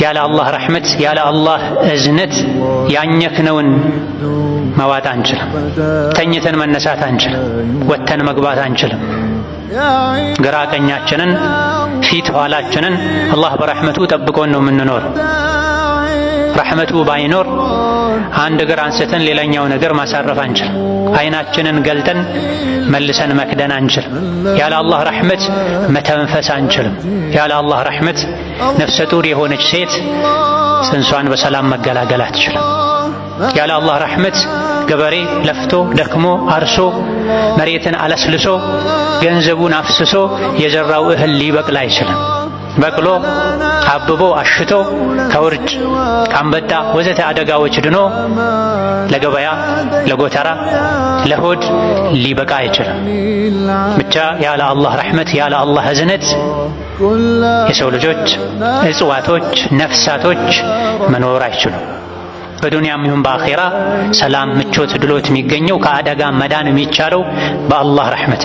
ያለ አላህ ረሕመት ያለ አላህ እዝነት ያኘክነውን መዋጥ አንችልም። ተኝተን መነሳት አንችልም። ወጥተን መግባት አንችልም። ግራ ቀኛችንን ፊት ኋላችንን አላህ በረሕመቱ ጠብቆን ነው የምንኖር። ረሕመቱ ባይኖር አንድ እግር አንስተን ሌላኛው ነገር ማሳረፍ አንችልም። አይናችንን ገልጠን መልሰን መክደን አንችልም። ያለ አላህ ረሕመት መተንፈስ አንችልም። ያለ አላህ ረሕመት ነፍሰ ጡር የሆነች ሴት ጽንሷን በሰላም መገላገል አትችልም። ያለ አላህ ረሕመት ገበሬ ለፍቶ ደክሞ አርሶ መሬትን አለስልሶ ገንዘቡን አፍስሶ የዘራው እህል ሊበቅል አይችልም። በቅሎ አብቦ አሽቶ ከውርጭ ከአንበጣ ወዘተ አደጋዎች ድኖ ለገበያ ለጎተራ ለሆድ ሊበቃ አይችልም። ብቻ ያለ አላህ ረሕመት ያለ አላህ እዝነት የሰው ልጆች እጽዋቶች ነፍሳቶች መኖር አይችሉም። በዱንያም ይሁን በአኼራ ሰላም ምቾት ድሎት የሚገኘው ከአደጋ መዳን የሚቻለው በአላህ ረሕመት